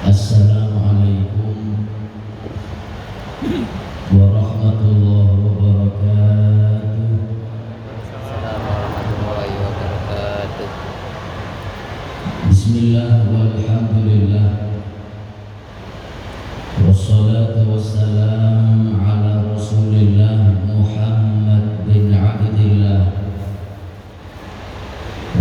Assalamualaikum warahmatullahi wabarakatuh. Assalamualaikum warahmatullahi wabarakatuh. Bismillah walhamdulillah, wassalatu wassalam ala rasulillah Muhammad bin Abdillah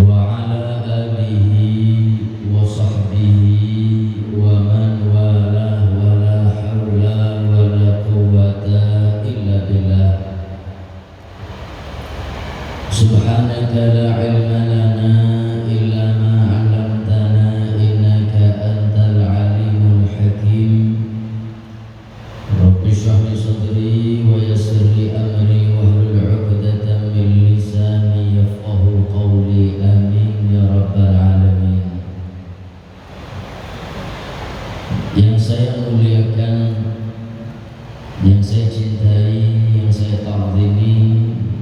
wa ala alihi wa sahbihi wa man walah wa la hawla wa la quwwata illa billah. Subhanaka la ilma lana illa ma 'allamtana innaka antal alimul hakim. Rabbi shrah li sadri wa yassir li amri wahlul 'uqdatam min lisani yafqahu qawli. Amin ya rabbal alamin. Yang saya muliakan, yang saya cintai, yang saya ta'zimi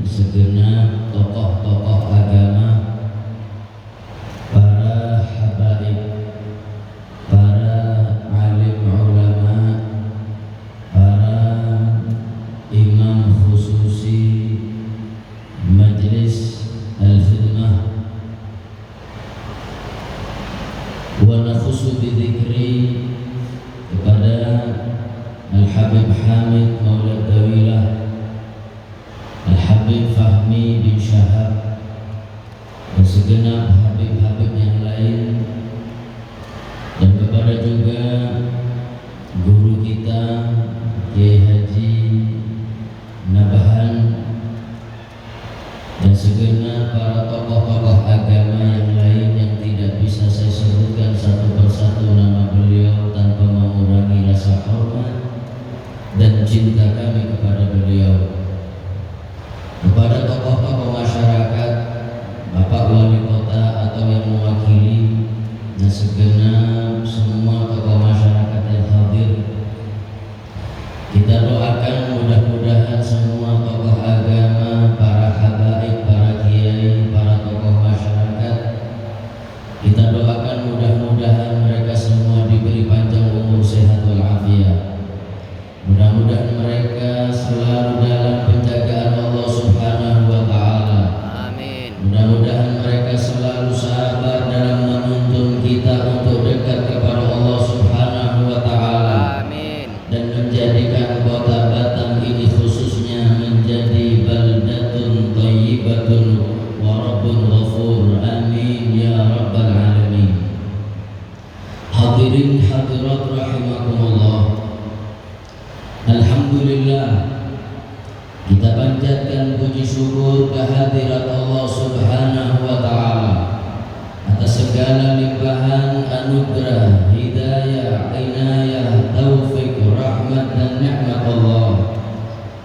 segenap tokoh-tokoh agama, para habaib, para alim ulama, para imam khususi Majlis Al-Khidmah, wa nakhusu bidzikri kepada Al-Habib Hamid Maulad Dawilah, Al-Habib Fahmi bin Syahab, dan segenap habib-habib yang lain, dan kepada juga guru kita Kiai Haji Nabahan, dan segenap para tokoh-tokoh agama yang lain yang tidak bisa saya sebutkan satu persatu nama beliau tanpa mengurangi rasa hormat dan cinta kami kepada beliau. Kepada tokoh-tokoh masyarakat, Bapak Wali Kota atau yang mewakili, dan segenap semua tokoh masyarakat yang hadir, kita doakan mudah-mudahan semua tokoh agama, para habaib, para kiai, para tokoh masyarakat, kita doakan mudah-mudahan mereka semua diberi panjang umur, sehat walafiat. Mudah-mudahan mereka selalu dalam penjagaan Allah Subhanahu wa ta'ala. Amin. Mudah-mudahan mereka selalu sabar dalam menuntun kita untuk dekat kepada Allah Subhanahu wa ta'ala. Amin. Dan menjadikan kota Batam ini khususnya menjadi baldatun thayyibatun wa rabbun ghafur. Amin ya rabbal alamin. Hadirin hadirat rahimakumullah, alhamdulillah, kita panjatkan puji syukur kehadirat Allah Subhanahu wa ta'ala atas segala limpahan anugerah, hidayah, inayah, taufik, rahmat dan nikmat Allah.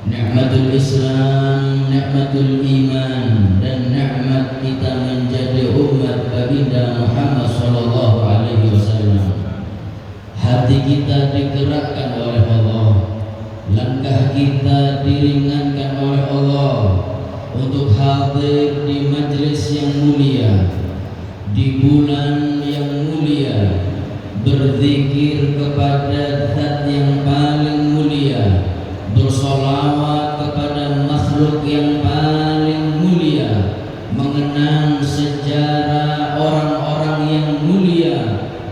Nikmatul Islam, nikmatul iman, dan nikmat kita menjadi umat baginda Muhammad sallallahu alaihi wasallam. Hati kita digerakkan oleh Allah, langkah kita diringankan oleh Allah untuk hadir di majlis yang mulia, di bulan yang mulia, berzikir kepada Zat yang paling mulia, bersolawat kepada makhluk yang paling mulia, mengenang sejarah orang-orang yang mulia,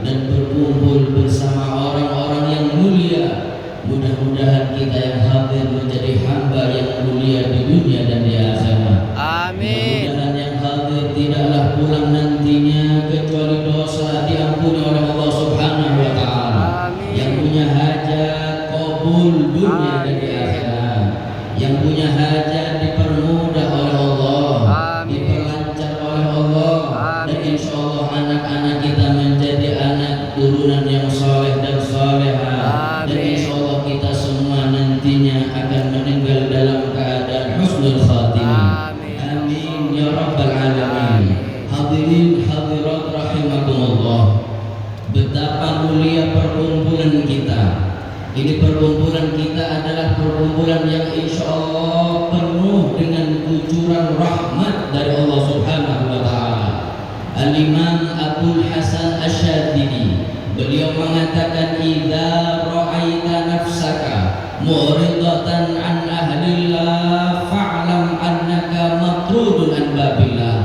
dan berkumpul bersama orang-orang yang mulia. Mudah-mudahan kita yang hadir menjadi hamba yang mulia di dunia dan di akhirat. Amin. Mudah-mudahan yang hadir tidaklah pulang nantinya kecuali dosa diampuni oleh Allah Subhanahu wa ta'ala. Amin. Yang punya hajat qabul dunia dan di akhirat. Yang punya hajat dipermudah oleh Allah, Amin. diperlancar oleh Allah, dan Amin. insya Allah anak-anak kita menjadi anak turunan yang soleh dan soleha. Dan Amin. insya Allah kita semua nantinya akan meninggal dalam keadaan husnul khatimah. Amin. Amin ya rabbal alamin. Amin. Hadirin hadirat rahimakumullah, betapa mulia perkumpulan kita. Ini perkumpulan kita adalah perkumpulan yang insya Allah penuh dengan kucuran rahmat dari Allah Subhanahu wa ta'ala. Al-Imam Abdul Hasan Asyadili Beliau mengatakan idza ra'aita nafsaka muridatan an ahlillah fa'lam annaka matrudun an babillah.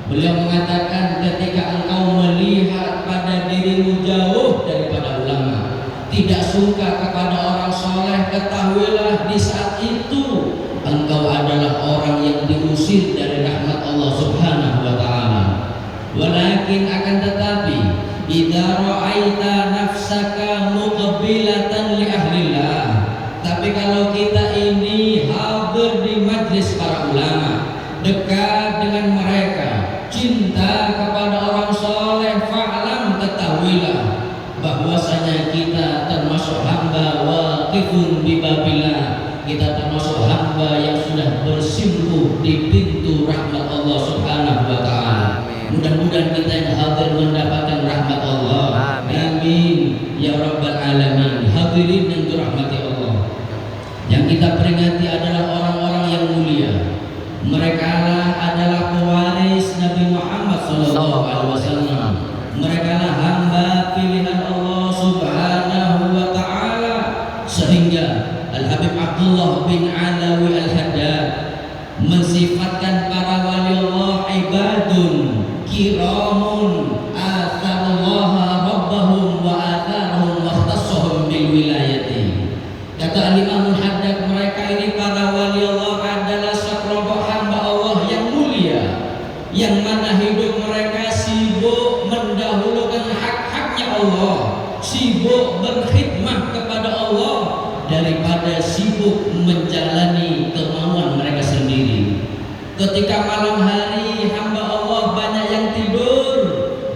Beliau mengatakan ketika engkau melihat pada dirimu jauh daripada ulama, tidak suka kepada orang soleh, ketahuilah di saat itu engkau adalah orang yang diusir dari rahmat Allah Subhanahu wa taala. Walakin akan tetapi idza ra'aita nafsaka muqbilatan li ahlillah, tapi kalau kita ini hadir di majlis para ulama, dekat dengan mereka, cinta kepada orang soleh, fa'lam, ketahuilah bahwasanya kita termasuk hamba waqifun bi babillah, kita termasuk hamba yang sudah bersimpuh di pintu rahmat Allah Subhanahu wa taala. Mudah-mudahan kita yang hadir mendapatkan rahmat Allah. Amin ya rabbal alamin. Hadirin yang dirahmati Allah, yang kita peringati adalah orang-orang yang mulia. Mereka adalah pewaris Nabi Muhammad SAW. Mereka lah hamba pilihan Allah Subhanahu wa taala, sehingga Al-Habib Abdullah bin Alawi Al-Haddad mensifatkan para wali Allah ibadun kiramun atharullaha rabbahum wa atharahum wa ikhtassahum bil wilayati. Kata Al-Imam Al-Haddad, mereka ini para wali Allah adalah sekelompok hamba Allah yang mulia, yang mana hidup mereka sibuk mendahulukan hak-haknya Allah, sibuk berkhidmah kepada Allah daripada sibuk menjalani kemauan mereka sendiri. Ketika malam hari hamba Allah banyak yang tidur,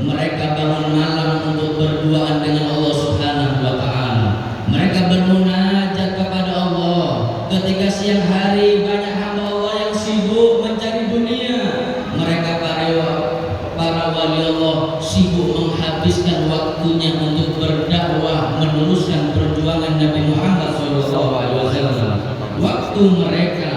mereka bangun malam untuk berduaan dengan Allah Subhanahu wa taala. Mereka bermunajat kepada Allah. Ketika siang hari banyak hamba Allah yang sibuk mencari dunia, mereka para wali Allah sibuk menghabiskan waktunya untuk berdakwah, meneruskan perjuangan Nabi Muhammad SAW. Waktu mereka,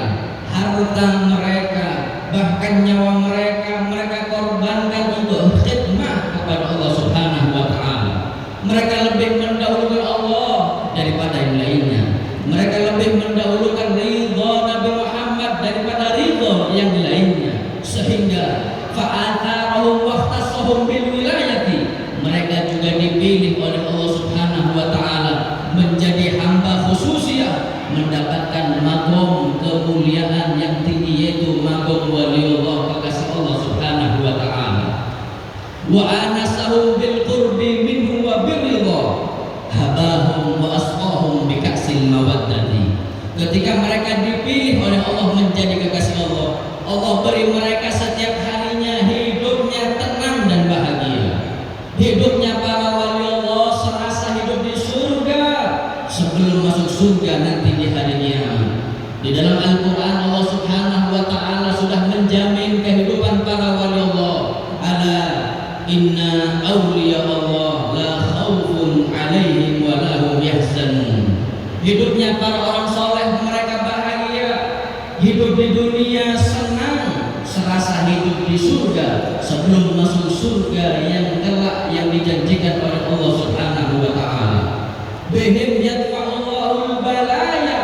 harta mereka, bahkan nyawa mereka, mereka korbankan untuk khidmah kepada Allah Subhanahu wa taala. Mereka lebih mendahulukan Allah daripada yang lainnya. Mereka lebih mendahulukan ridha Nabi Muhammad daripada ridha yang lainnya, sehingga fa'atharahum wa ikhtassahum bil wilayati. Mereka juga dipilih oleh Allah Subhanahu wa taala menjadi hamba khususiyah, mendapatkan makom kemuliaan yang tinggi, yaitu makom waliullah, kekasih Allah Subhanahu wa taala. Wa anasahum bil qurbi minhu wa birridha habahum wa asqahum bi ka'sil mawaddati. Ketika mereka dipilih oleh Allah menjadi kekasih Allah, Allah beri mereka setiap harinya hidupnya tenang dan bahagia. Hidupnya para wali Allah serasa hidup di surga sebelum masuk surga nanti di hari kiamat. Di dalam Al-Quran Allah Subhanahu wa taala sudah menjamin kehidupan para wali Allah. Ala inna awliya Allah la khawfun alaihim wa lahum yahzanun. Hidupnya para orang soleh, mereka bahagia, hidup di dunia senang, serasa hidup di surga sebelum masuk surga yang kelak yang dijanjikan oleh Allah Subhanahu wa taala. Bihim yadfa'ullahul balaya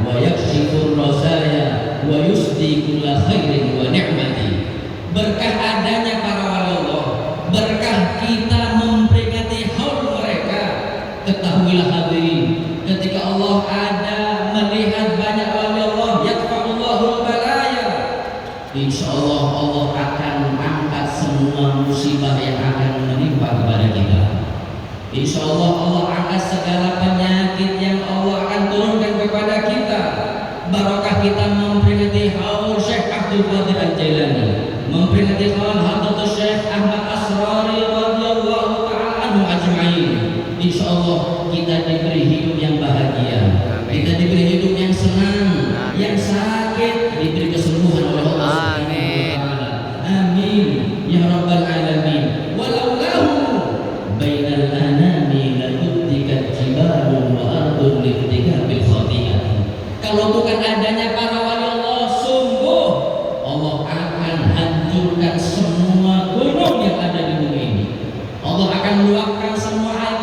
wa yakshifur razaya wa yusdi kulla khairin wa ni'mati. Berkah adanya para wali Allah, berkah kita memperingati haul mereka. Ketahuilah hadirin, ketika Allah ada melihat banyak wali Allah yadfa'ullahul balaya, insyaallah Allah akan angkat semua musibah yang akan menimpa kepada kita. Insyaallah Allah angkat segala penyakit yang Allah akan turunkan kepada kita. Barakah kita memperingati haul Syekh Abdul Qadir Al-Jailani, memperingati haul Hadratus Syekh Ahmad Asrari radhiyallahu ta'ala anhu ajma'in. Insyaallah kita diberi hidup yang bahagia, kita diberi hidup yang senang, yang sakit diberi kesembuhan oleh Allah Subhanahu wa taala. Amin ya rabbal alamin. Walaulahu bainal anami la tuddikat jibalun wa ardun littikabil khati'ah. Kalau bukan adanya para wali Allah, sungguh Allah akan hancurkan semua gunung yang ada di bumi ini. Allah akan meluapkan semua air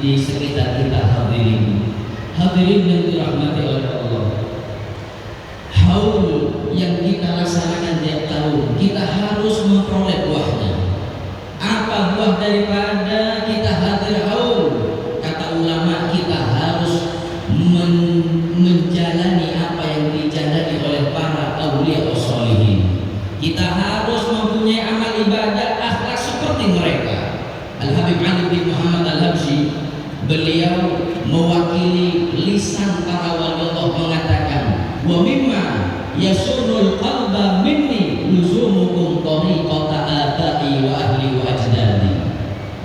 di sekitar kita. Hadirin yang dirahmati oleh Allah, haul yang kita laksanakan tiap tahun, kita harus memperoleh buahnya. Apa buah daripada kita hadir haul? Kata ulama, kita harus menjalani apa yang dijalani oleh para aulia sholihin. Kita harus mempunyai amal ibadah akhlak seperti mereka. Al-Habib Ali bin Muhammad Al-Habsyi, beliau mewakili lisan para wali Allah mengatakan, wa mimma yasurrul qalba minni luzumukum tariqata abai wa ahli wa ajdadi.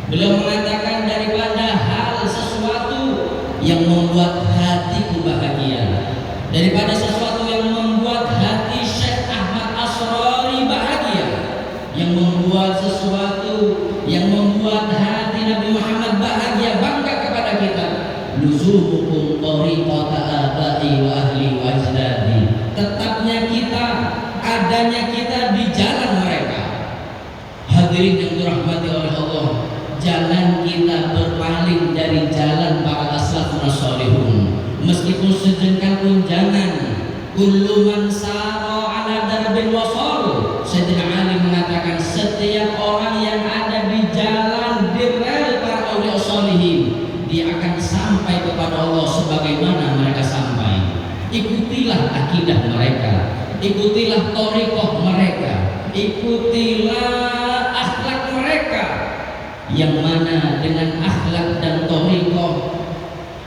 Beliau mengatakan, daripada hal sesuatu yang membuat hatiku bahagia, daripada sesuatu yang membuat hati Syekh Ahmad Asrari bahagia, yang membuat sesuatu yang membuat hati Nabi Muhammad bahagia, bangga kepada kita, luzumukum tariqata abai wa ahli wa ajdadi, tetapnya kita, adanya kita di jalan mereka. Hadirin yang dirahmati oleh Allah, jangan kita berpaling dari jalan para aslafun sholihun, meskipun sejengkal pun jangan. Kullu man sara ala darbil wasal, Sayyidina Ali mengatakan, setiap orang yang ada di jalan di rel para aulia sholihin, dia akan sampai kepada Allah sebagaimana mereka sampai. Ikutilah akidah mereka, ikutilah thariqah mereka, ikutilah akhlak mereka, yang mana dengan akhlak dan thariqah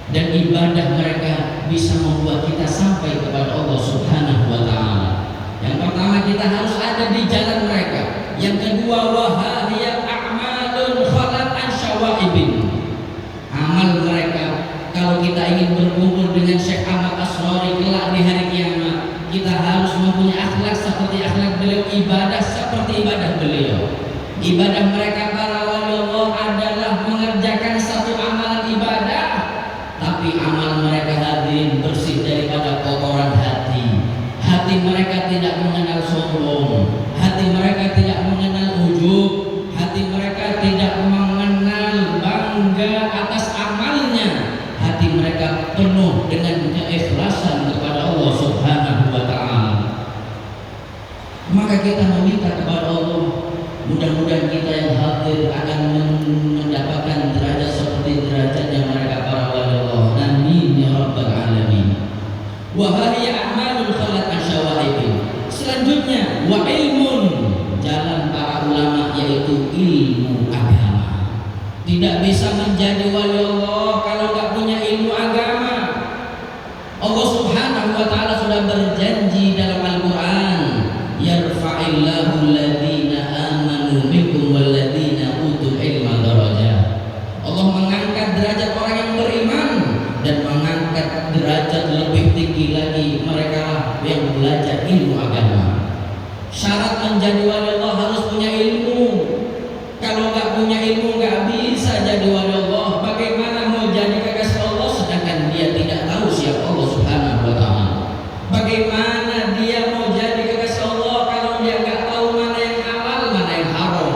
dan ibadah mereka bisa membuat kita sampai kepada Allah Subhanahu wa ta'ala. Yang pertama, kita harus ada di jalan mereka. Yang kedua, wahiyat a'malun khalat an syawaibin, amal mereka. Kalau kita ingin berkumpul dengan Syekh Ahmad Asrari kelak di hari kiamat, kita harus mempunyai akhlak seperti akhlak beliau, ibadah seperti ibadah beliau. Ibadah mereka para wali Allah adalah mengerjakan satu amalan ibadah, tapi amal mereka hadirin bersih daripada kotoran hati. Hati mereka tidak mengenal sombong, hati mereka tidak mengenal ujub, hati mereka tidak mengenal bangga atas amalnya. Hati mereka penuh dengan keikhlasan kepada Allah Subhanahu wa ta'ala. Maka kita meminta kepada Allah, mudah-mudahan kita yang hadir akan mendapatkan derajat seperti derajatnya mereka para wali Allah. Amin ya rabbal alamin. Wa hiya a'malul khalat an syawaibin. Selanjutnya, wa ilmun, jalan para ulama, yaitu ilmu agama. Tidak bisa menjadi wali Allah kalau nggak punya ilmu agama. Allah Subhanahu wa ta'ala sudah berjanji dalam Al-Quran, yarfa'illahu alladhina amanu minkum walladhina utul ilma darajat. Allah mengangkat derajat orang yang beriman dan mengangkat derajat lebih tinggi lagi mereka yang belajar ilmu agama. Syarat menjadi wali Allah harus punya ilmu. Kalau nggak punya ilmu nggak bisa jadi wali Allah. Bagaimana mau jadi kekasih Allah sedangkan dia tidak tahu siapa Allah Subhanahu wa ta'ala? Bagaimana dia mau jadi kekasih Allah kalau dia nggak tahu mana yang halal, mana yang haram?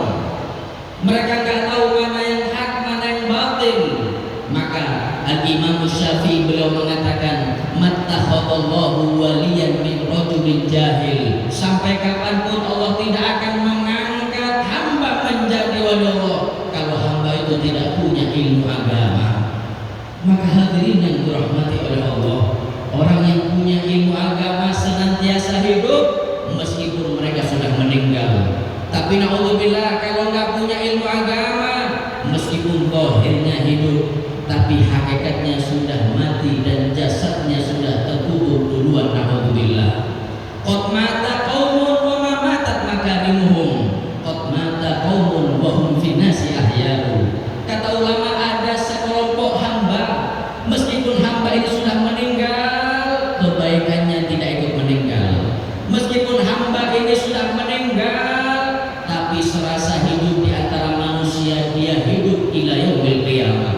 Mereka nggak tahu mana yang hak, mana yang batil. Maka Al-Imam Syafi'i beliau mengatakan, mattakhadallahu waliyan min rajulin jahil. Sampai kapanpun Allah tidak akan mengangkat hamba menjadi wali Allah kalau hamba itu tidak punya ilmu agama. Maka hadirin yang dirahmati oleh Allah, orang yang punya ilmu agama senantiasa hidup meskipun mereka sudah meninggal. Tapi na'udzubillah, kalau nggak punya ilmu agama, meskipun zahirnya hidup tapi hakikatnya sudah mati dan jasadnya sudah terkubur duluan. Na'udzubillah. Qad mata qaumun wa ma matat makarimuhum, qad mata qaumun wa hum fi nasi ahya'u. Kata ulama, ada sekelompok hamba, meskipun hamba itu sudah meninggal, kebaikannya tidak ikut meninggal. Meskipun hamba ini sudah meninggal, tapi serasa hidup di antara manusia, dia hidup ila yaumil qiyamah.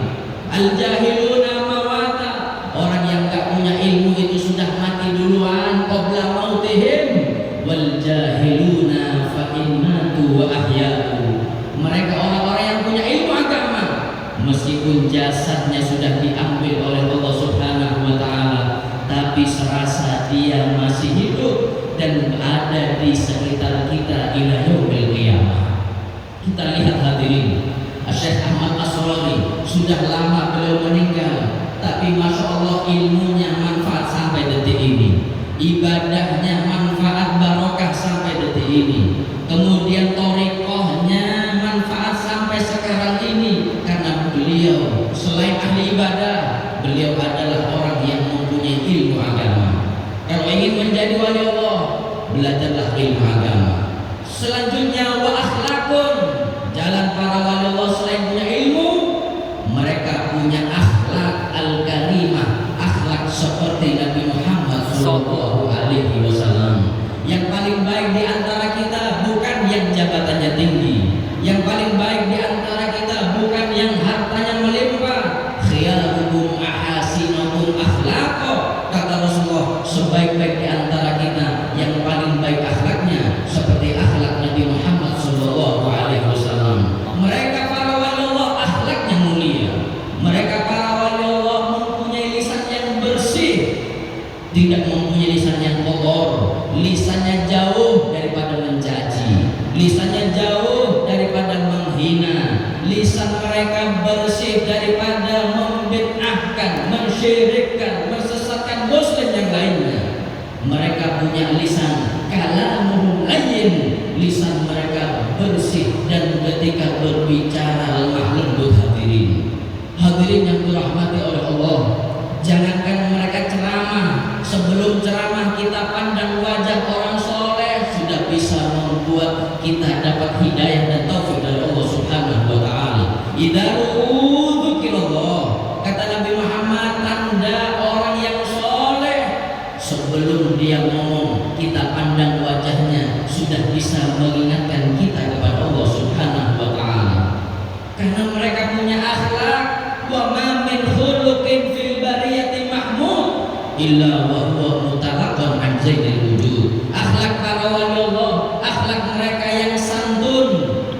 Al-jahiluna mawata, orang yang gak punya ilmu itu sudah mati duluan qabla mautihim. Wal jasadnya sudah diambil oleh Allah Subhanahu wa taala, tapi serasa dia masih hidup dan ada di sekitar kita ila yaumil qiyamah. Kita lihat hadirin, Syekh Ahmad Asrori sudah lama beliau meninggal, tapi masya Allah ilmunya manfaat sampai detik ini, ibadahnya manfaat barokah sampai detik ini, kemudian thariqahnya manfaat sampai sekarang ini, karena beliau selain ahli ibadah, beliau adalah orang yang mempunyai ilmu agama. Kalau ingin menjadi wali Allah, belajarlah ilmu agama. Selanjutnya wa akhlakun, jalan para wali Allah selain punya ilmu, mereka punya akhlak al-karimah, akhlak seperti Nabi Muhammad sallallahu alaihi wasallam. Yang paling baik di antara kita bukan yang jabatannya tinggi, yang paling baik di antara kita bukan yang hartanya melimpah. Khiyarukum ahasinukum akhlaqo, kata Rasulullah, sebaik-baik di antara kita yang paling baik akhlaknya seperti akhlak Nabi Muhammad sallallahu alaihi wasallam. Mereka para wali Allah akhlaknya mulia. Mereka para wali Allah mempunyai lisan yang bersih, tidak mempunyai lisan yang kotor. Lisannya jauh daripada mencaci, lisannya jauh daripada menghina. Lisan mereka bersih daripada membid'ahkan, mensyirikkan, mensesatkan muslim yang lainnya. Mereka punya lisan kalamuhum layyin, lisan mereka bersih dan ketika berbicara lemah lembut. Hadirin yang dirahmati oleh Allah, jangankan mereka ceramah, sebelum ceramah kita pandang wajah orang soleh sudah bisa membuat kita dapat hidayah dan taufik dari Allah Subhanahu wa taala. Idza dzukirallah, kata Nabi Muhammad, tanda orang yang soleh sebelum dia ngomong kita pandang wajahnya sudah bisa mengingatkan kita kepada Allah Subhanahu wa taala. Karena mereka punya akhlak, wa ma min khuluqin fil bariyati mahmud illa wa huwa mutalaqan an zainil wujud. Akhlak para wali Allah, akhlak mereka yang santun,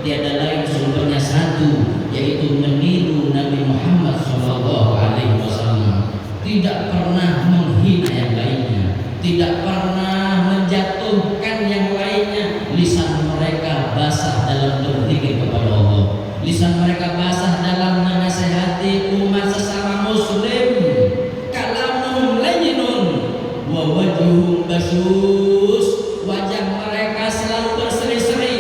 tiada lain sumbernya satu, yaitu meniru Nabi Muhammad sallallahu alaihi wasallam. Tidak pernah menghina yang lainnya, tidak pernah menjatuhkan yang lainnya. Lisan mereka basah dalam berzikir kepada Allah, lisan mereka basah dalam menasihati umat sesama muslim. Kalamuhum layyinun wa wajhuhum basyus, wajah mereka selalu berseri-seri.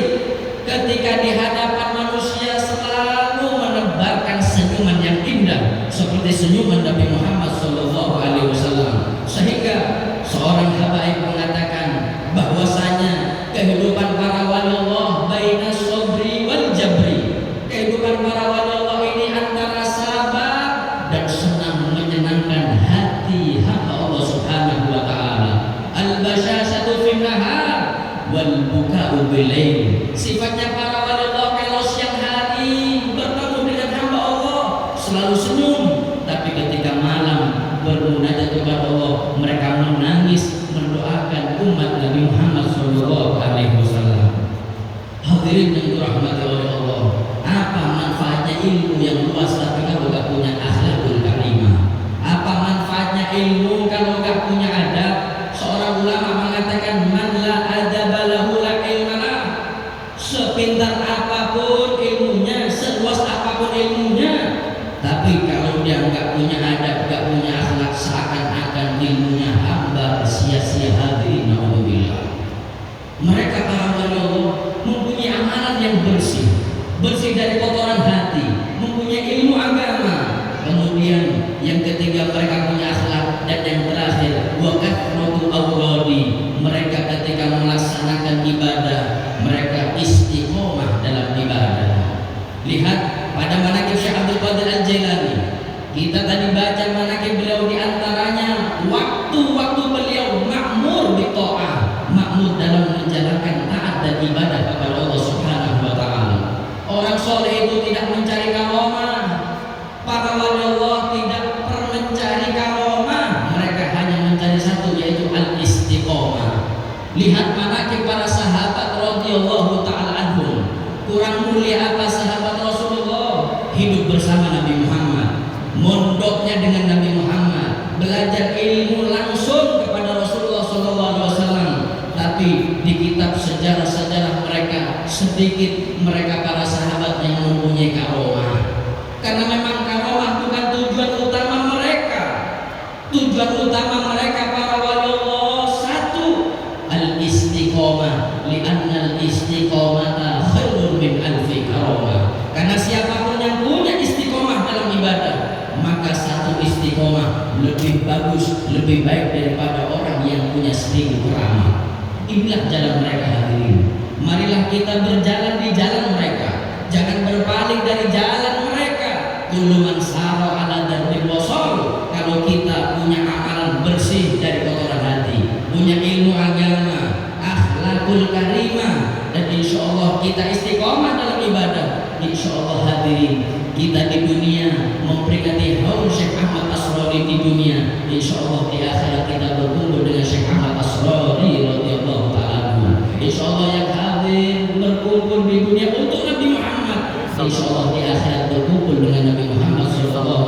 Ketika di hadapan manusia selalu menebarkan senyuman yang indah seperti senyuman Nabi Muhammad sallallahu alaihi wasallam. Sehingga seorang habaib mengatakan bahwasanya kehidupan para wali Allah baina sabri wal jabri. Kehidupan para wali Allah ini antara sabar dan senang menyenangkan hati hamba Allah Subhanahu wa taala. Al-basyashatu fin nahar wal buka'u bilail. Sifatnya para wali Allah kalau siang hari bertemu dengan hamba Allah selalu senyum, tapi ketika malam bermunajat kepada Allah mereka menangis mendoakan umat Nabi Muhammad sallallahu alaihi wasallam. Hadirin yang dirahmati oleh Allah, apa manfaatnya ilmu yang luas tapi kalau gak punya akhlakul karimah? Apa manfaatnya ilmu kalau gak punya adab? Seorang ulama mengatakan man la adaba lahu la ilma lah. Sepintar apapun ilmunya, seluas apapun ilmunya, tapi kalau dia gak punya adab, gak punya akhlak, seakan-akan ilmunya hamba sia-sia. Hadirin naudzubillah. Mereka para wali Allah mempunyai amalan yang bersih, bersih dari kotoran hati, mempunyai ilmu agama. Kemudian yang ketiga mereka punya akhlak, dan yang terakhir wa kathratu awradi, mereka ketika melaksanakan ibadah mereka istiqomah dalam ibadah. Lihat pada manaqib Syekh Abdul Qadir Al-Jailani, kita tadi baca manaqib beliau, di antaranya waktu-waktu beliau makmur bi ta'ah, makmur dalam menjalankan taat dan ibadah kepada Allah Subhanahu wa taala. Orang soleh itu tidak mencari karomah. Para wali Allah tidak pernah mencari karomah, mereka hanya mencari satu, yaitu al-istiqomah. Lihat manaqib para sahabat radhiyallahu taala anhum. Kurang mulia apa sahabat Rasulullah? Hidup bersama Nabi Muhammad, hanya dengan Nabi Muhammad, belajar ilmu langsung kepada Rasulullah SAW. Tapi di kitab sejarah-sejarah mereka sedikit mereka para sahabat yang mempunyai karomah. Karena memang karomah bukan tujuan utama mereka. Tujuan utama mereka para wali Allah satu, al-istiqomah, li'anna al-istiqomata khairun min alfi karomah. Karena siapapun yang punya istiqomah dalam ibadah, maka satu istiqomah lebih bagus, lebih baik daripada orang yang punya 1000 karamah. Inilah jalan mereka hadirin. Marilah kita berjalan di jalan mereka, jangan berpaling dari jalan mereka. Kuluman saro ala darbil wasol. Kalau kita punya amalan bersih dari kotoran hati, punya ilmu agama, akhlakul karimah, dan insya Allah kita istiqomah dalam ibadah, insya Allah hadirin, kita di dunia memperingati haul Syekh Ahmad Asrori di dunia, insya Allah di akhirat kita berkumpul dengan Syekh Ahmad Asrori radhiyallahu ta'ala. Insya Allah yang hadir berkumpul di dunia untuk Nabi Muhammad, insya Allah di akhirat berkumpul dengan Nabi Muhammad SAW.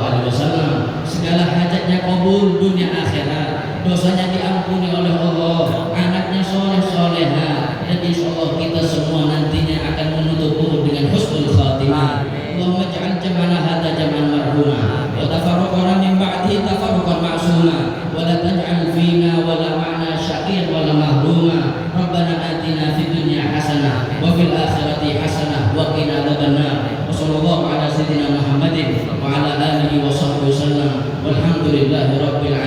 Segala hajatnya kabul dunia akhirat, dosanya diampuni oleh Allah, anaknya soleh soleha, dan insya Allah kita semua nantinya akan menutup umur dengan husnul khatimah. Allahumma ja'al jam'ana hadha jam'an marhuma wa tafarruqana min ba'dihi tafarruqan ma'suma wa la taj'al fina wa la ma'na syaqiyan wa la mahruma. Rabbana atina fid dunya hasanah wa fil akhirati hasanah wa qina adzabannar. Wa sallallahu ala sayyidina Muhammadin wa ala alihi wa sahbihi wasallam. Walhamdulillahi rabbil alamin.